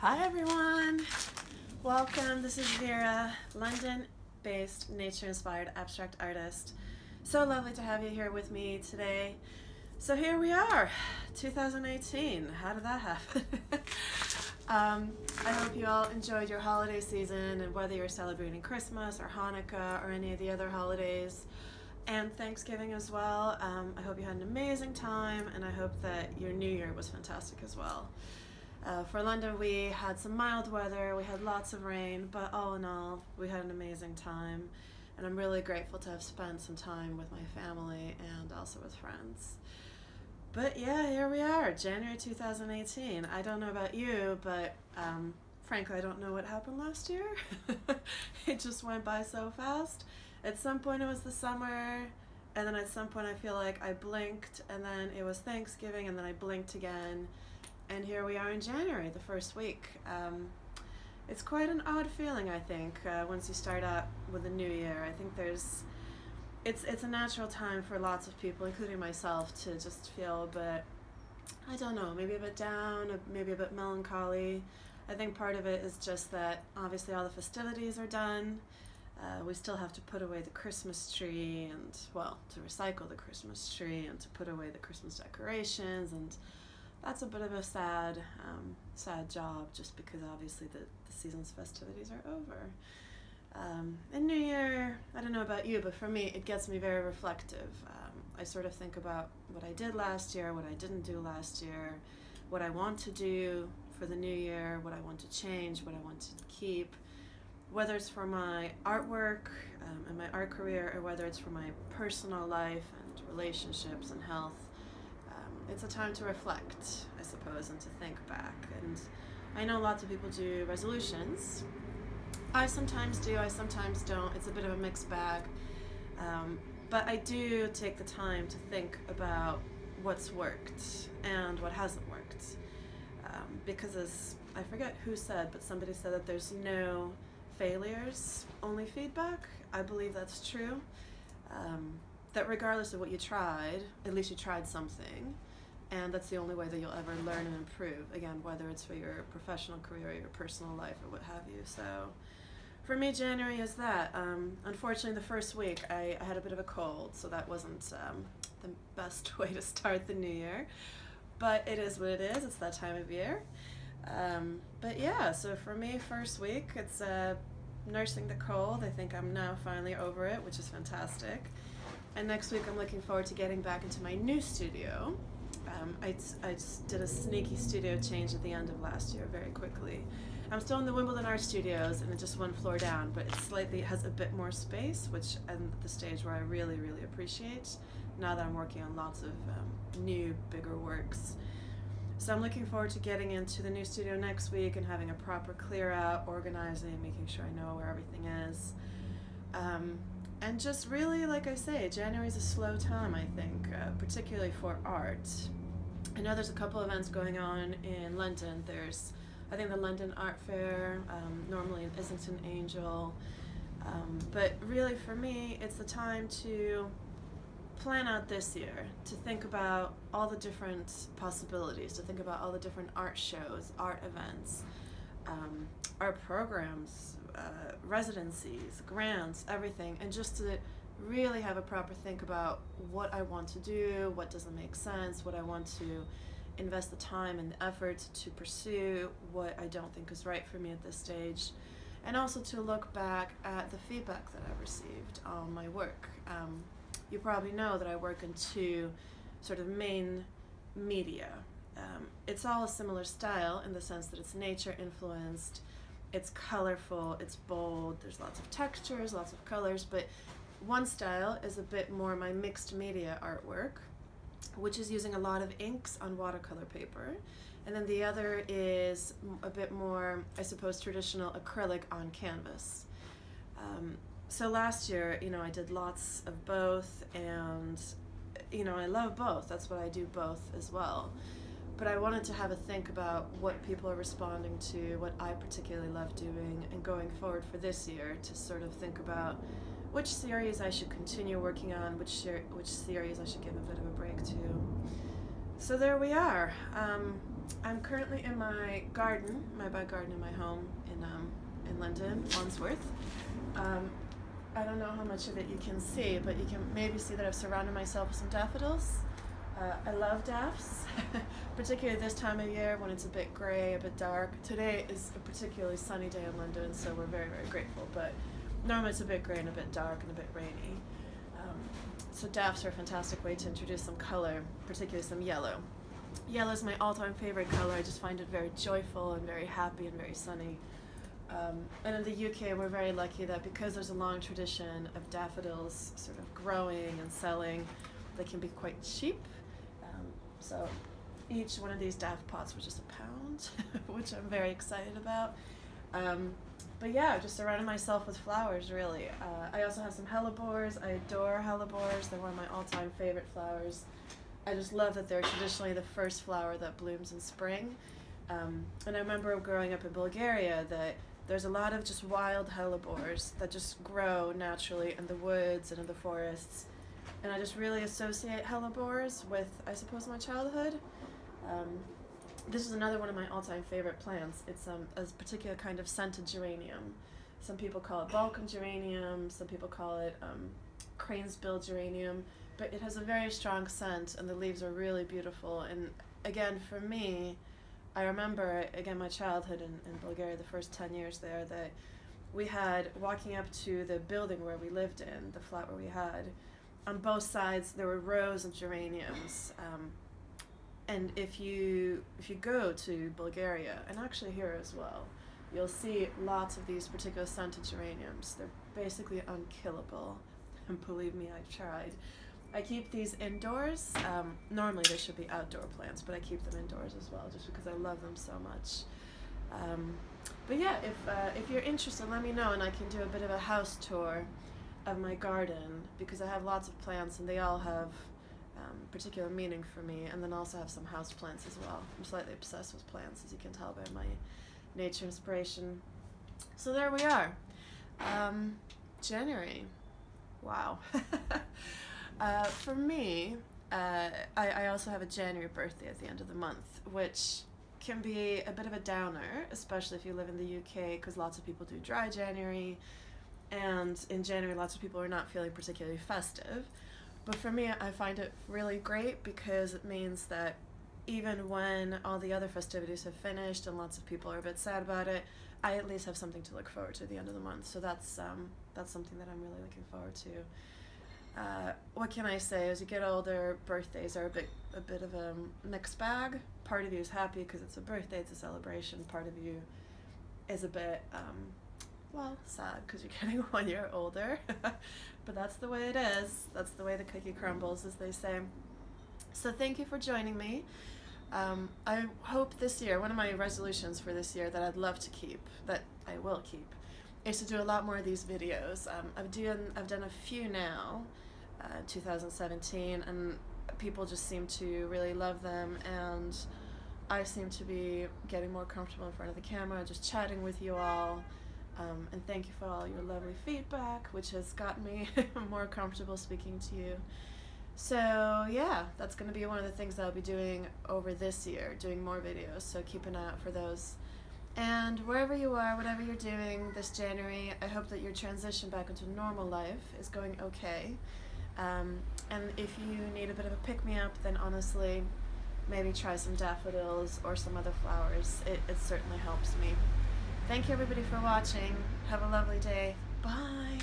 Hi everyone! Welcome, this is Vera, London-based nature-inspired abstract artist. So lovely to have you here with me today. So here we are, 2018. How did that happen? I hope you all enjoyed your holiday season, and whether you're celebrating Christmas or Hanukkah or any of the other holidays, and Thanksgiving as well. I hope you had an amazing time, and I hope that your New Year was fantastic as well. For London, we had some mild weather, we had lots of rain, but all in all, we had an amazing time. And I'm really grateful to have spent some time with my family and also with friends. But yeah, here we are, January 2018. I don't know about you, but frankly, I don't know what happened last year. It just went by so fast. At some point it was the summer, and then at some point I feel like I blinked, and then it was Thanksgiving, and then I blinked again. And here we are in January, the first week. It's quite an odd feeling, I think, once you start out with a new year. I think it's a natural time for lots of people, including myself, to just feel a bit, I don't know, maybe a bit down, maybe a bit melancholy. I think part of it is just that obviously all the festivities are done. We still have to put away the Christmas tree and, well, to recycle the Christmas tree and to put away the Christmas decorations, and that's a bit of a sad job, just because obviously the season's festivities are over. And New Year, I don't know about you, but for me it gets me very reflective. I sort of think about what I did last year, what I didn't do last year, what I want to do for the new year, what I want to change, what I want to keep, whether it's for my artwork and my art career, or whether it's for my personal life and relationships and health. It's a time to reflect, I suppose, and to think back. And I know lots of people do resolutions. I sometimes do, I sometimes don't. It's a bit of a mixed bag. But I do take the time to think about what's worked and what hasn't worked. Because as, I forget who said, but somebody said that there's no failures, only feedback. I believe that's true. That regardless of what you tried, at least you tried something. And that's the only way that you'll ever learn and improve, again, whether it's for your professional career or your personal life or what have you. So for me, January is that. Unfortunately, the first week I had a bit of a cold, so that wasn't the best way to start the new year. But it is what it is, it's that time of year. But yeah, so for me, first week, it's nursing the cold. I think I'm now finally over it, which is fantastic. And next week I'm looking forward to getting back into my new studio. I just did a sneaky studio change at the end of last year very quickly. I'm still in the Wimbledon Art Studios, and it's just one floor down, but it has a bit more space, which I'm at the stage where I really, really appreciate now that I'm working on lots of new, bigger works. So I'm looking forward to getting into the new studio next week and having a proper clear out, organizing, making sure I know where everything is. And just really, like I say, January's a slow time, I think, particularly for art. I know there's a couple events going on in London. There's, I think, the London Art Fair, normally in Islington Angel. But really, for me, it's the time to plan out this year, to think about all the different possibilities, to think about all the different art shows, art events, art programs, residencies, grants, everything, and just to really have a proper think about what I want to do, what doesn't make sense, what I want to invest the time and the effort to pursue, what I don't think is right for me at this stage, and also to look back at the feedback that I've received on my work. You probably know that I work in two sort of main media. It's all a similar style in the sense that it's nature influenced, it's colorful, it's bold, there's lots of textures, lots of colors, but one style is a bit more my mixed media artwork, which is using a lot of inks on watercolor paper, and then the other is a bit more, I suppose, traditional acrylic on canvas. So last year, you know, I did lots of both, and you know, I love both. That's what I do both as well. But I wanted to have a think about what people are responding to, what I particularly love doing, and going forward for this year to sort of think about which series I should continue working on, which series I should give a bit of a break to. So there we are. I'm currently in my garden, my back garden in my home in London, Wandsworth. I don't know how much of it you can see, but you can maybe see that I've surrounded myself with some daffodils. I love daffs, particularly this time of year when it's a bit gray, a bit dark. Today is a particularly sunny day in London, so we're very, very grateful, but normally it's a bit gray and a bit dark and a bit rainy. So daffs are a fantastic way to introduce some color, particularly some yellow. Yellow is my all-time favorite color. I just find it very joyful and very happy and very sunny. And in the UK, we're very lucky that because there's a long tradition of daffodils sort of growing and selling, they can be quite cheap. So each one of these daff pots was just £1, which I'm very excited about. But yeah, I've just surrounded myself with flowers, really. I also have some hellebores. I adore hellebores. They're one of my all-time favorite flowers. I just love that they're traditionally the first flower that blooms in spring. And I remember growing up in Bulgaria that there's a lot of just wild hellebores that just grow naturally in the woods and in the forests. And I just really associate hellebores with, I suppose, my childhood. This is another one of my all-time favorite plants. It's a particular kind of scented geranium. Some people call it Balkan geranium, some people call it crane's bill geranium, but it has a very strong scent and the leaves are really beautiful. And again, for me, I remember, again, my childhood in Bulgaria, the first 10 years there, that we had, walking up to the building where we lived in, the flat where we had, on both sides there were rows of geraniums. And if you go to Bulgaria, and actually here as well, you'll see lots of these particular scented geraniums. They're basically unkillable, and believe me, I've tried. I keep these indoors. Normally they should be outdoor plants, but I keep them indoors as well, just because I love them so much. But yeah, if you're interested, let me know, and I can do a bit of a house tour of my garden, because I have lots of plants, and they all have particular meaning for me, and then also have some house plants as well. I'm slightly obsessed with plants, as you can tell by my nature inspiration. So there we are. January. Wow. For me, I also have a January birthday at the end of the month, which can be a bit of a downer, especially if you live in the UK, because lots of people do dry January, and in January lots of people are not feeling particularly festive. But for me, I find it really great because it means that even when all the other festivities have finished and lots of people are a bit sad about it, I at least have something to look forward to at the end of the month. So that's something that I'm really looking forward to. What can I say? As you get older, birthdays are a bit of a mixed bag. Part of you is happy because it's a birthday, it's a celebration. Part of you is a bit, well, sad because you're getting 1 year older. But that's the way it is. That's the way the cookie crumbles, as they say. So thank you for joining me. I hope this year, one of my resolutions for this year that I'd love to keep, that I will keep, is to do a lot more of these videos. I've done a few now, 2017, and people just seem to really love them, and I seem to be getting more comfortable in front of the camera, just chatting with you all. And thank you for all your lovely feedback, which has gotten me more comfortable speaking to you. So yeah, that's going to be one of the things that I'll be doing over this year, doing more videos, so keep an eye out for those. And wherever you are, whatever you're doing this January, I hope that your transition back into normal life is going okay. And if you need a bit of a pick-me-up, then honestly, maybe try some daffodils or some other flowers. It certainly helps me. Thank you everybody for watching. Have a lovely day. Bye.